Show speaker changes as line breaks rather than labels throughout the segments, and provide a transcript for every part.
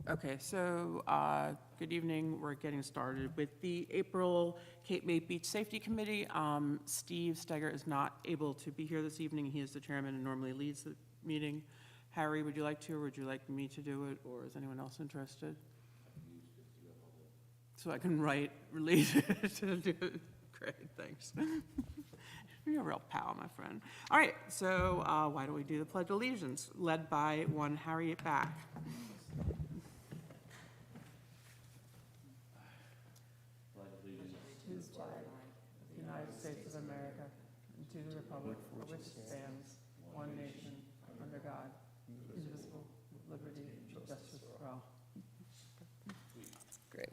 Okay, so good evening. We're getting started with the April Cape May Beach Safety Committee. Steve Steger is not able to be here this evening. He is the chairman and normally leads the meeting. Harry, would you like to, or would you like me to do it, or is anyone else interested? So I can write related to do it. Great, thanks. You're a real pal, my friend. All right, so why don't we do the Pledge of Allegiance, led by one Harriet Back. To the flag of the United States of America, and to the republic for which it stands, one nation, under God, indivisible, with liberty and justice for all. Great.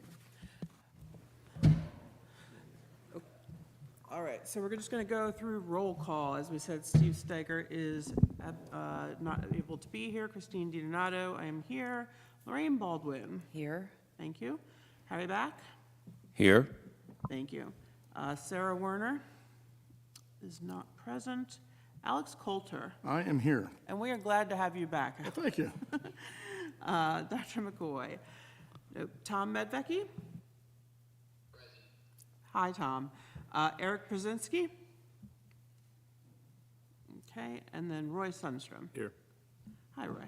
All right, so we're just going to go through roll call. As we said, Steve Steger is not able to be here. Christine DiDonato, I am here. Lorraine Baldwin.
Here.
Thank you. Harry Back.
Here.
Thank you. Sarah Werner is not present. Alex Coulter.
I am here.
And we are glad to have you back.
Well, thank you.
Dr. McCoy. Tom Medvecki. Hi, Tom. Eric Brzezinski. Okay, and then Roy Sundstrom.
Here.
Hi, Roy.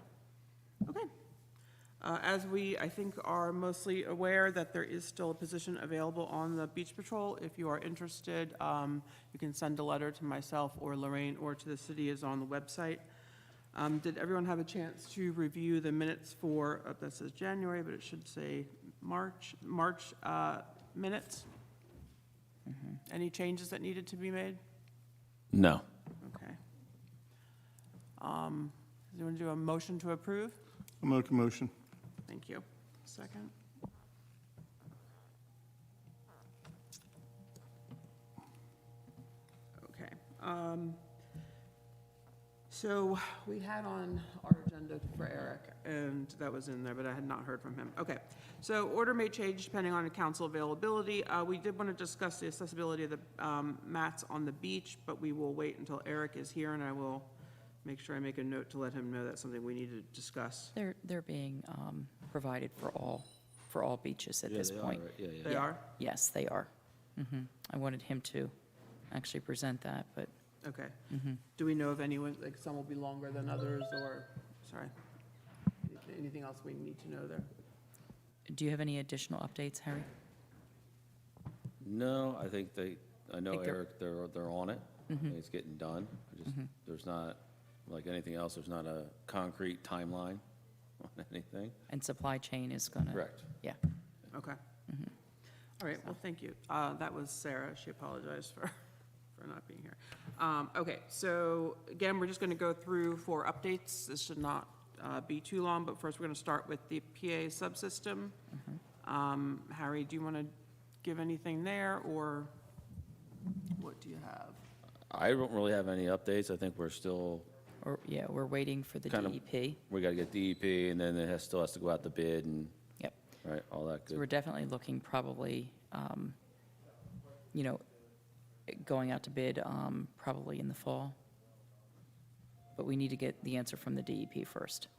Okay. As we, I think, are mostly aware that there is still a position available on the Beach Patrol. If you are interested, you can send a letter to myself or Lorraine or to the city is on the website. Did everyone have a chance to review the minutes for, that says January, but it should say March minutes? Mm-hmm. Any changes that needed to be made?
No.
Okay. Does anyone do a motion to approve?
I'll make a motion.
Thank you. Second. Okay. So we had on our agenda for Eric, and that was in there, but I had not heard from him. Okay. So order may change depending on council availability. We did want to discuss the accessibility of the mats on the beach, but we will wait until Eric is here, and I will make sure I make a note to let him know that's something we need to discuss.
They're being provided for all beaches at this point.
Yeah.
They are?
Yes, they are. I wanted him to actually present that, but
Okay. Do we know if anyone, like some will be longer than others, or, sorry, anything else we need to know there?
do you have any additional updates, Harry?
No, I think I know
Think they're-
Eric, they're on it. It's getting done. There's not, like anything else, there's not a concrete timeline on anything.
And supply chain is gonna.
Correct.
Yeah.
Okay. All right, well, thank you. That was Sarah. She apologized for not being here. Okay, so again, we're just going to go through 4 updates. This should not be too long, but first we're going to start with the PA subsystem. Harry, do you want to give anything there, or what do you have?
I don't really have any updates. I think we're still,
We're waiting for the
Kind of-
DEP.
we got to get DEP, and then it still has to go out to bid and,
Yep.
right, all that
So we're
good.
definitely looking probably, going out to bid probably in the fall. But we need to get the answer from the DEP first.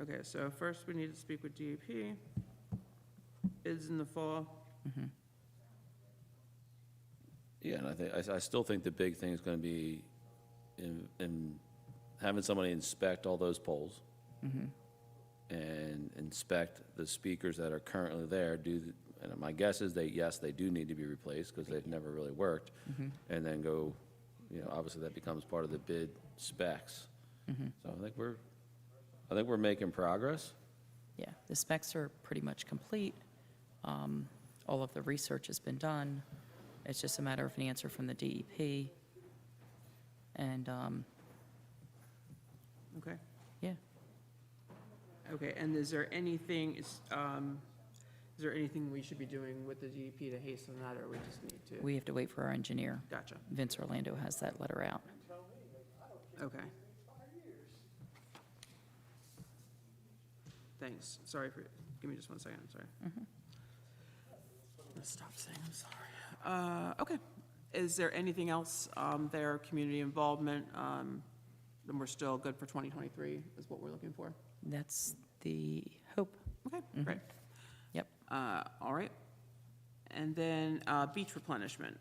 Okay, so first we need to speak with DEP. Bids in the fall.
Yeah, and I still think the big thing is going to be in having somebody inspect all those poles and inspect the speakers that are currently there. And my guess is yes, they do need to be replaced because they've never really worked. And then go, obviously that becomes part of the bid specs. So I think we're making progress.
Yeah, the specs are pretty much complete. All of the research has been done. It's just a matter of an answer from the DEP. And,
Okay.
yeah,
Okay, and is there anything we should be doing with the DEP to hasten that, or we just need to?
we have to wait for our engineer.
Gotcha.
Vince Orlando has that letter out.
Okay. Thanks. Sorry for, give me just 1 second, I'm sorry. Let's stop saying I'm sorry. Okay. Is there anything else there, community involvement? Then we're still good for 2023 is what we're looking for?
That's the hope.
Okay, great.
Yep.
All right. And then beach replenishment.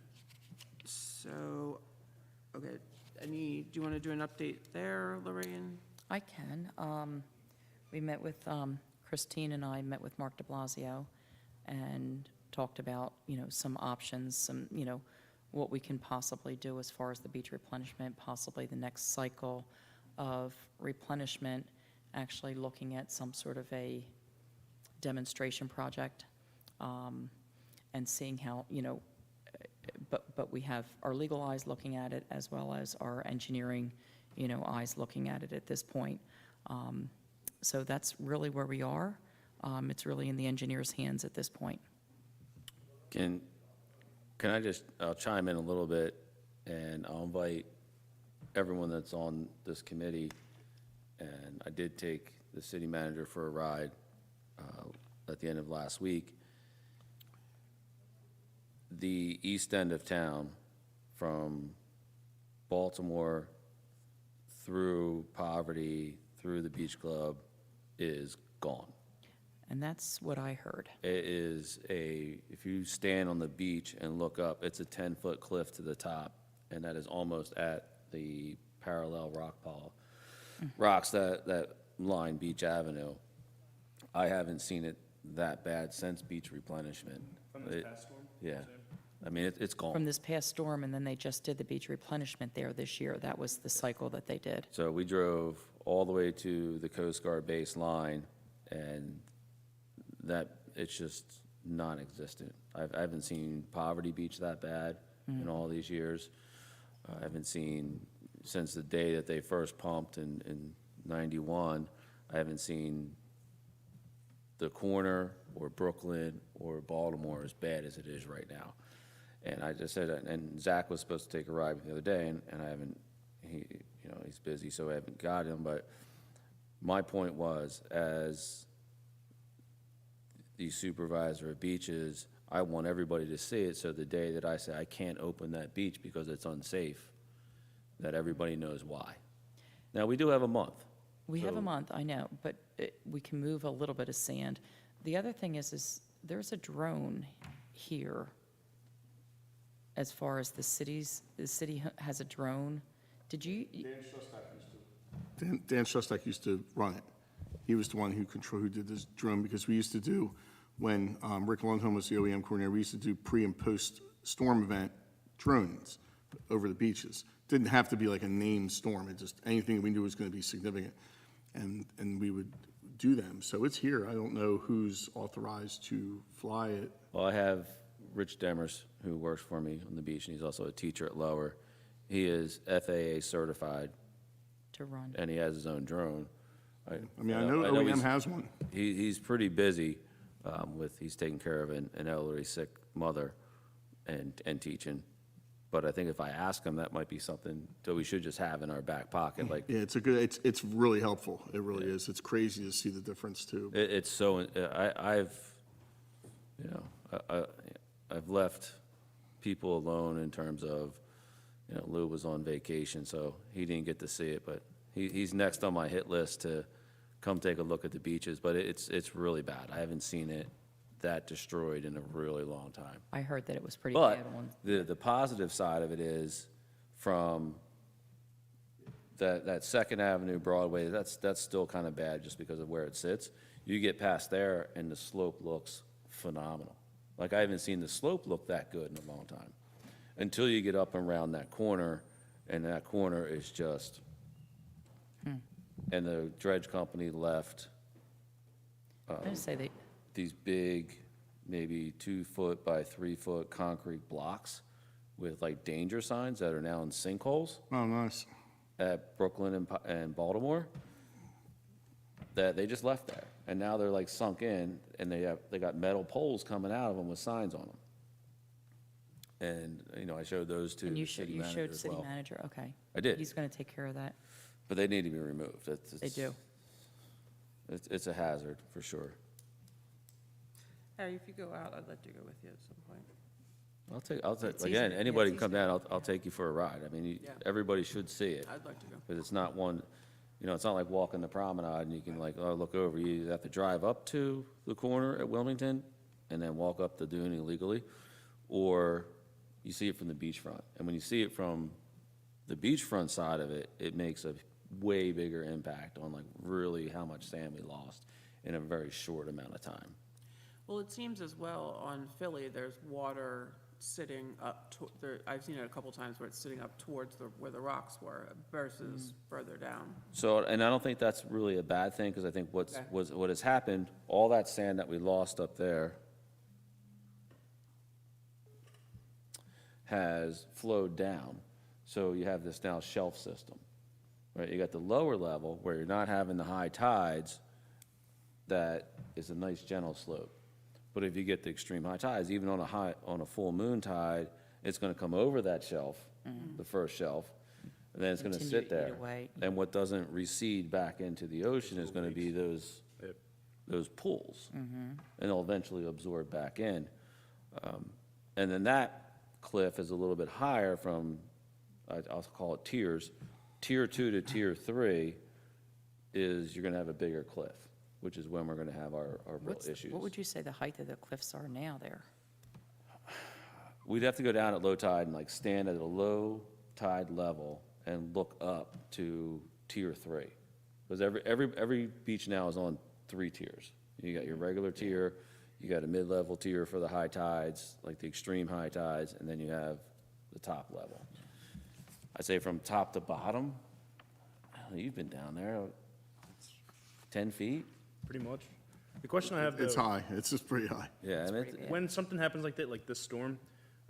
So, okay, do you want to do an update there, Lorraine?
I can. We met with, Christine and I met with Mark de Blasio and talked about, some options, what we can possibly do as far as the beach replenishment, possibly the next cycle of replenishment, actually looking at some sort of a demonstration project, and seeing how, but we have our legal eyes looking at it as well as our engineering, eyes looking at it at this point. So that's really where we are. It's really in the engineer's hands at this point.
Can I'll chime in a little bit, and I'll invite everyone that's on this committee, and I did take the city manager for a ride at the end of last week. The east end of town, from Baltimore through Poverty, through the Beach Club, is gone.
And that's what I heard.
It is if you stand on the beach and look up, it's a 10-foot cliff to the top, and that is almost at the parallel rocks that line Beach Avenue. I haven't seen it that bad since beach replenishment.
From this past storm?
Yeah. I mean, it's
From
gone.
this past storm, and then they just did the beach replenishment there this year. That was the cycle that they did.
So we drove all the way to the Coast Guard base line, and it's just non-existent. I haven't seen Poverty Beach that bad in all these years. I haven't seen, since the day that they first pumped in 91, I haven't seen the corner or Brooklyn or Baltimore as bad as it is right now. And I just said, and Zach was supposed to take a ride the other day, and I haven't, he's busy, so I haven't got him. But my point was, as the supervisor of beaches, I want everybody to see it, so the day that I say I can't open that beach because it's unsafe, that everybody knows why. Now, we do have a month.
We have a
So-
month, I know, but we can move a little bit of sand. The other thing is there's a drone here as far as the city has a drone. Did you,
Dan Shostak used to run it. He was the one who did this drone, because we used to do, when Rick Lundholm was the OEM coordinator, we used to do pre and post storm event drones over the beaches. Didn't have to be like a named storm. It just, anything we knew was going to be significant. And we would do them. So it's here. I don't know who's authorized to fly it.
Well, I have Rich Demers, who works for me on the beach, and he's also a teacher at Lower. He is FAA certified,
to run?
and he has his own drone.
I mean, I know OEM
he's-
has one.
He's pretty busy he's taking care of an elderly sick mother and teaching. But I think if I ask him, that might be something that we should just have in our back pocket. Like,
Yeah, it's really helpful. It really is. It's crazy to see the difference too.
it's so, I've left people alone in terms of, Lou was on vacation, so he didn't get to see it, but he's next on my hit list to come take a look at the beaches, but it's really bad. I haven't seen it that destroyed in a really long time.
I heard that it was pretty
But
bad on.
the positive side of it is, from that Second Avenue Broadway, that's still kind of bad just because of where it sits. You get past there and the slope looks phenomenal. Like, I haven't seen the slope look that good in a long time, until you get up and around that corner, and that corner is just, and the dredge company left
I'm going to say
these big, maybe 2-foot by 3-foot concrete blocks with like danger signs that are now in sinkholes
Oh, nice.
at Brooklyn and Baltimore, that they just left there. And now they're like sunk in, and they got metal poles coming out of them with signs on them. And, I showed those to
and
the
you
city
showed
manager as
city
well.
manager, okay.
I did.
He's going to take care of that.
But they need to be removed.
They do.
It's a hazard, for sure.
Harry, if you go out, I'd like to go with you at some point.
I'll take,
It's
again,
easy.
anybody
Yeah,
can
it's
come down, I'll take you for a ride. I mean,
Yeah.
everybody should see it,
I'd like to go.
but it's not one, You know, it's not like walking the promenade and you can like, oh, look over. You either have to drive up to the corner at Wilmington and then walk up the dune illegally, or you see it from the beachfront. And when you see it from the beachfront side of it, it makes a way bigger impact on like really how much sand we lost in a very short amount of time.
Well, it seems as well on Philly, there's water sitting up, I've seen it a couple times where it's sitting up towards where the rocks were versus further down.
So, and I don't think that's really a bad thing, because I think what has happened, all that sand that we lost up there has flowed down. So you have this now shelf system, right? You got the lower level where you're not having the high tides, that is a nice gentle slope. But if you get the extreme high tides, even on a full moon tide, it's gonna come over that shelf, the first shelf, and then it's gonna
Continue
sit
to eat
there.
away.
And what doesn't recede back into the ocean is gonna be those pools. And they'll eventually absorb back in. And then that cliff is a little bit higher from, I'll call it tiers. Tier 2 to Tier 3 is you're gonna have a bigger cliff, which is when we're gonna have our real issues.
What would you say the height of the cliffs are now there?
We'd have to go down at low tide and like stand at a low tide level and look up to Tier 3. Because every beach now is on 3 tiers. You got your regular tier, you got a mid-level tier for the high tides, like the extreme high tides, and then you have the top level. I'd say from top to bottom, I don't know, you've been down there, 10 feet?
Pretty much. The question I have,
It's
though,
high, it's just pretty high.
Yeah, and
pretty bad.
when something happens like that, like this storm,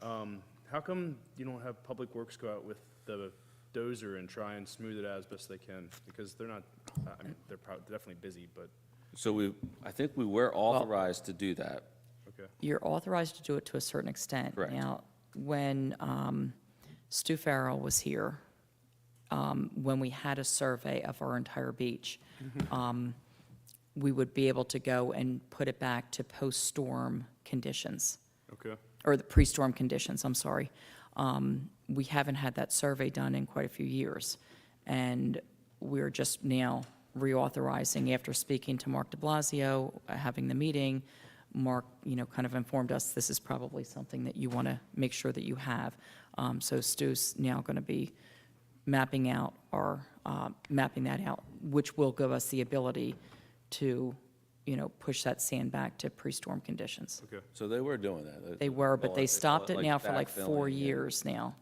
how come you don't have Public Works go out with the dozer and try and smooth it out as best they can? Because they're not, I mean, they're definitely busy, but,
so I think we were authorized to do that.
okay.
You're authorized to do it to a certain extent.
Correct.
Now, when Stu Farrell was here, when we had a survey of our entire beach, we would be able to go and put it back to post-storm conditions,
Okay.
or the pre-storm conditions, I'm sorry. We haven't had that survey done in quite a few years, and we're just now reauthorizing after speaking to Mark de Blasio, having the meeting. Mark, kind of informed us this is probably something that you want to make sure that you have. So Stu's now going to be mapping that out, which will give us the ability to, push that sand back to pre-storm conditions.
Okay.
So they were doing that.
They were, but they stopped it
like
now for like
backfilling,
4
yeah.
years now.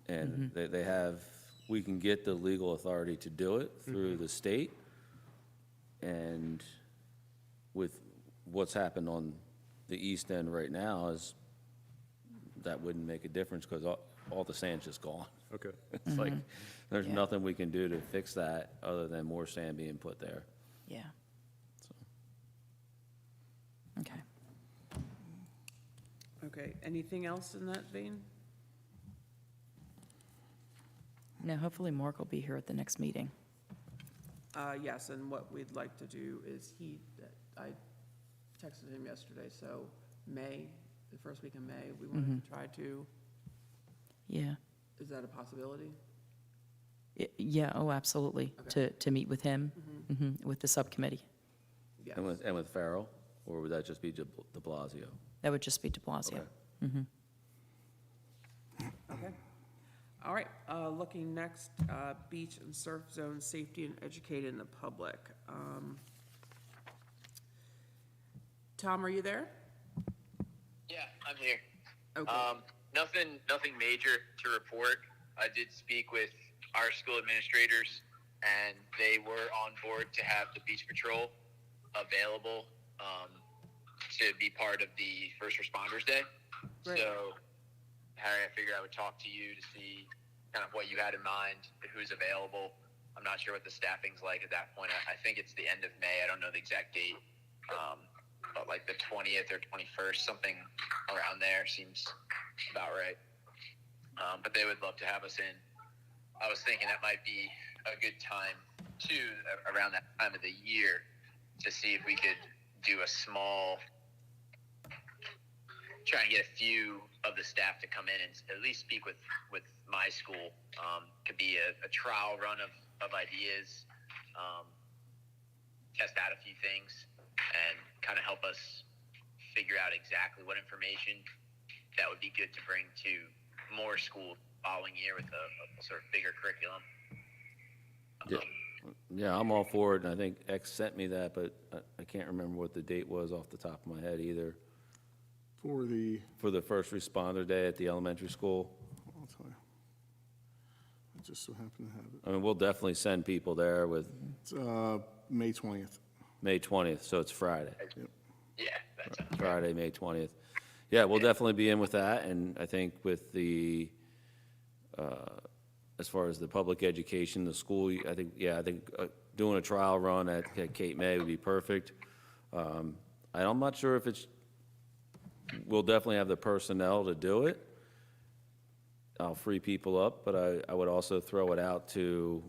And they have, we can get the legal authority to do it through the state. And with what's happened on the east end right now is, that wouldn't make a difference because all the sand's just gone.
Okay.
It's like, there's
Yeah.
nothing we can do to fix that other than more sand being put there.
Yeah. Okay.
Okay, anything else in that vein?
Now, hopefully Mark will be here at the next meeting.
Yes, and what we'd like to do is I texted him yesterday, so May, the first week in May, we wanted to try to,
Yeah.
is that a possibility?
Yeah, oh, absolutely,
Okay.
to meet with him, with the subcommittee.
Yes.
And with Farrell, or would that just be de Blasio?
That would just be de Blasio.
Okay.
Okay. All right, looking next, beach and surf zone safety and educating the public. Tom, are you there?
Yeah, I'm here.
Okay.
Nothing major to report. I did speak with our school administrators, and they were on board to have the beach patrol available to be part of the First Responders Day.
Great.
So, Harry, I figured I would talk to you to see kind of what you had in mind, who's available. I'm not sure what the staffing's like at that point. I think it's the end of May. I don't know the exact date, but like the 20th or 21st, something around there seems about right. But they would love to have us in. I was thinking that might be a good time, too, around that time of the year, to see if we could do a small, try and get a few of the staff to come in and at least speak with my school. Could be a trial run of ideas, test out a few things and kind of help us figure out exactly what information that would be good to bring to more schools following year with a sort of bigger curriculum.
Yeah. Yeah, I'm all for it, and I think X sent me that, but I can't remember what the date was off the top of my head either.
For the,
For the first responder day at the elementary school.
I'll tell you. I just so happen to have it.
I mean, we'll definitely send people there with
It's May 20th.
May 20th, so it's Friday.
Yeah, that sounds right.
Friday, May 20th. Yeah, we'll definitely be in with that, and I think with the, as far as the public education, the school, I think doing a trial run at Cape May would be perfect. I'm not sure if we'll definitely have the personnel to do it. I'll free people up, but I would also throw it out to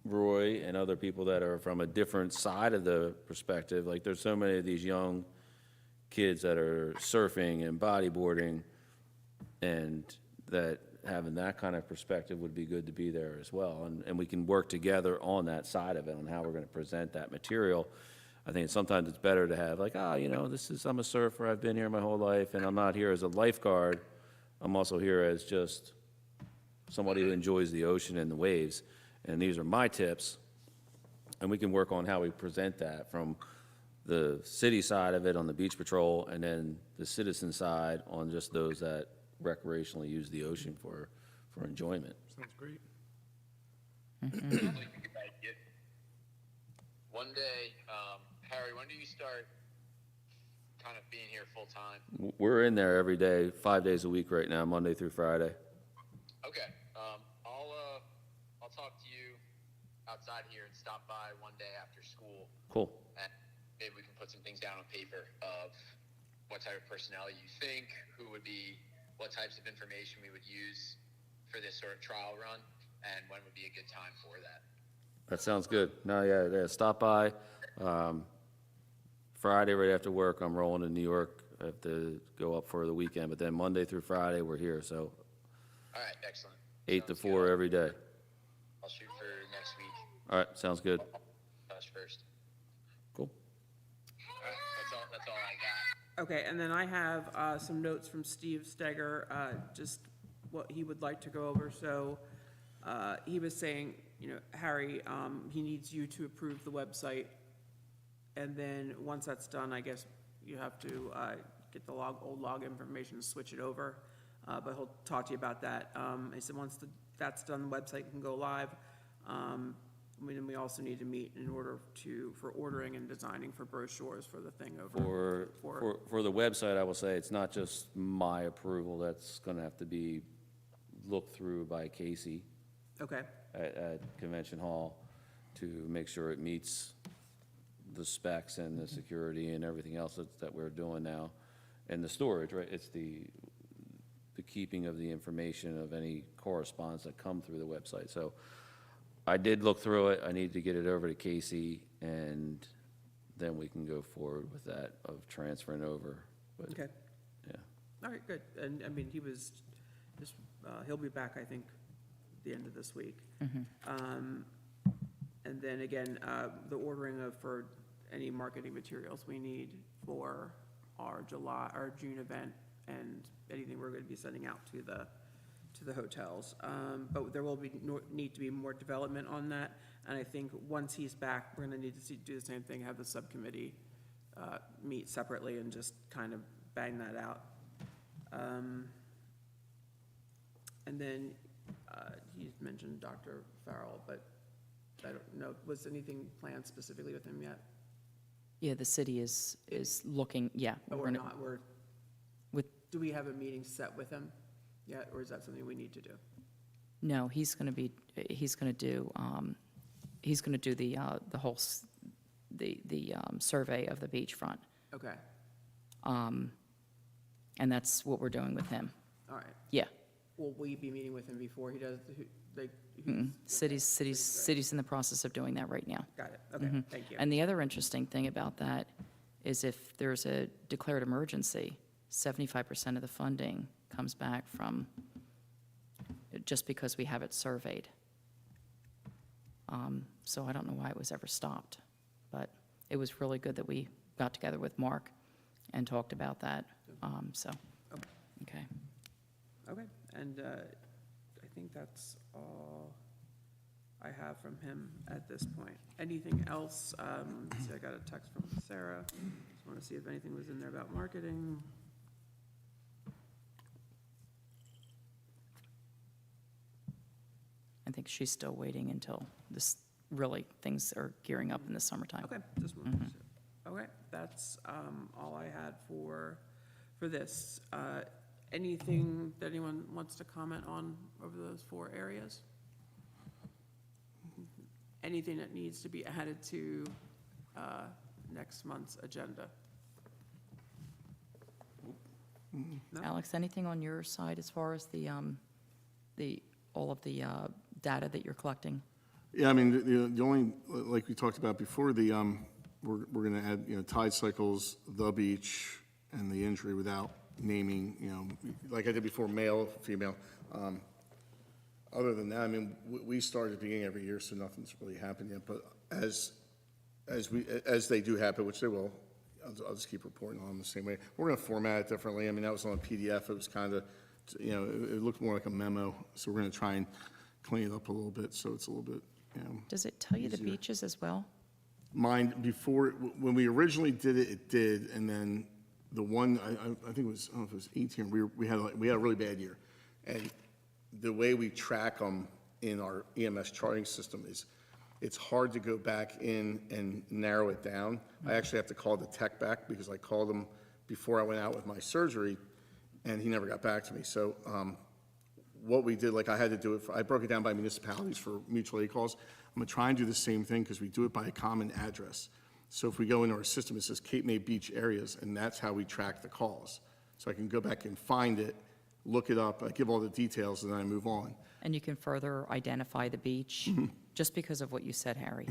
Roy and other people that are from a different side of the perspective. Like, there's so many of these young kids that are surfing and bodyboarding, and that having that kind of perspective would be good to be there as well. And we can work together on that side of it, on how we're going to present that material. I think sometimes it's better to have, like, I'm a surfer, I've been here my whole life, and I'm not here as a lifeguard. I'm also here as just somebody who enjoys the ocean and the waves. And these are my tips, and we can work on how we present that from the city side of it on the beach patrol, and then the citizen side on just those that recreationally use the ocean for enjoyment.
Sounds great.
Sounds like a good idea. One day, Harry, when do you start kind of being here full time?
We're in there every day, 5 days a week right now, Monday through Friday.
Okay. I'll talk to you outside here and stop by one day after school.
Cool.
And maybe we can put some things down on paper of what type of personnel you think, what types of information we would use for this sort of trial run, and when would be a good time for that.
That sounds good. No, yeah, stop by. Friday right after work, I'm rolling to New York. I have to go up for the weekend, but then Monday through Friday, we're here, so
All right, excellent.
8 to
Sounds
4
good.
every day.
I'll shoot for next week.
All right, sounds good.
Touch first.
Cool.
All right, that's all I got.
Okay, and then I have some notes from Steve Steger, just what he would like to go over. So he was saying, Harry, he needs you to approve the website. And then once that's done, I guess you have to get the old log information and switch it over. But he'll talk to you about that. He said once that's done, the website can go live. We also need to meet in order for ordering and designing for brochures for the thing over.
For the website, I will say it's not just my approval. That's going to have to be looked through by Casey
Okay,
at Convention Hall to make sure it meets the specs and the security and everything else that we're doing now. And the storage, right? It's the keeping of the information of any correspondence that come through the website. So I did look through it. I need to get it over to Casey, and then we can go forward with that of transferring over. But,
okay.
yeah.
All right, good. And, I mean, he'll be back, I think, the end of this week. And then again, the ordering for any marketing materials we need for our June event, and anything we're going to be sending out to the hotels. But there will need to be more development on that. And I think once he's back, we're going to need to do the same thing, have the subcommittee meet separately and just kind of bang that out. And then he mentioned Dr. Farrell, but I don't know, was anything planned specifically with him yet?
Yeah, the city is looking, yeah.
Or
we're gonna-
not, do we have a meeting set with him yet, or is that something we need to do?
No, he's going to do the whole, the survey of the beachfront.
Okay,
And that's what we're doing with him.
all right.
Yeah.
Will we be meeting with him before he does,
City's in the process of doing that right now.
got it, okay, thank you.
And the other interesting thing about that is if there's a declared emergency, 75% of the funding comes back from, just because we have it surveyed. So I don't know why it was ever stopped. But it was really good that we got together with Mark and talked about that. So, okay.
Okay, and I think that's all I have from him at this point. Anything else? See, I got a text from Sarah. Just want to see if anything was in there about marketing.
I think she's still waiting until this, really, things are gearing up in the summertime.
Okay, just wanted to. Okay, that's all I had for this. Anything that anyone wants to comment on over those 4 areas? Anything that needs to be added to next month's agenda? No?
Alex, anything on your side as far as all of the data that you're collecting?
Yeah, I mean, the only, like we talked about before, we're going to add, tide cycles, the beach, and the injury without naming, like I did before, male, female. Other than that, I mean, we start at the beginning every year, so nothing's really happened yet. But as they do happen, which they will, I'll just keep reporting on them the same way. We're going to format it differently. I mean, that was on a PDF. It was kind of, it looked more like a memo. So we're going to try and clean it up a little bit, so it's a little bit,
Does it tell you the
easier.
beaches as well?
Mine, before, when we originally did it, it did, and then the one, I think it was, I don't know if it was 18, we had a really bad year. And the way we track them in our EMS charting system is, it's hard to go back in and narrow it down. I actually have to call the tech back, because I called him before I went out with my surgery, and he never got back to me. So what we did, like I had to do it, I broke it down by municipalities for mutual aid calls. I'm gonna try and do the same thing, because we do it by a common address. So if we go into our system, it says Cape May Beach areas, and that's how we track the calls. So I can go back and find it, look it up, I give all the details, and then I move on.
And you can further identify the beach, just because of what you said, Harry.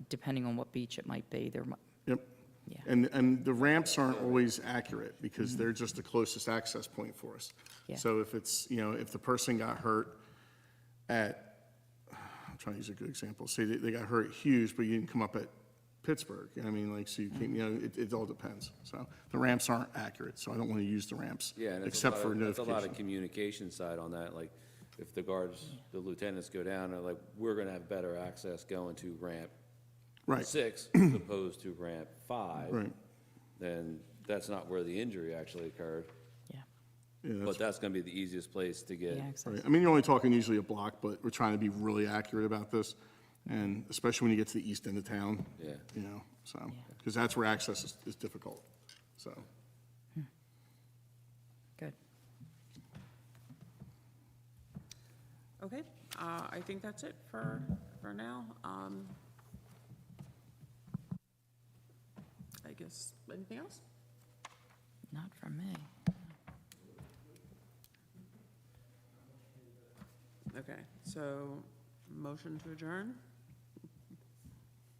Depending on what beach it might be, there might,
Yep.
yeah.
And the ramps aren't always accurate, because they're just the closest access point for us.
Yeah.
So if it's, if the person got hurt at, I'm trying to use a good example, say they got hurt at Hughes, but you didn't come up at Pittsburgh, I mean, like, so you can, it all depends. So the ramps aren't accurate, so I don't want to use the ramps,
Yeah, and
except for
that's a lot
notification.
of communication side on that, like, if the guards, the lieutenants go down, they're like, we're gonna have better access going to ramp
Right,
6 as opposed to ramp 5.
right.
Then that's not where the injury actually occurred,
Yeah,
Yeah,
but
that's
that's gonna be the easiest place to get.
yeah, exactly.
right. I mean, you're only talking usually a block, but we're trying to be really accurate about this. And especially when you get to the east end of town.
Yeah.
So, because that's where access is difficult, so.
Good.
Okay, I think that's it for now. I guess, anything else?
Not from me.
Okay, so motion to adjourn?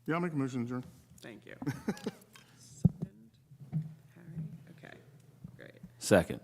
Yeah, I'll make a motion to adjourn.
Thank you. Second, Harry, okay, great.
Second.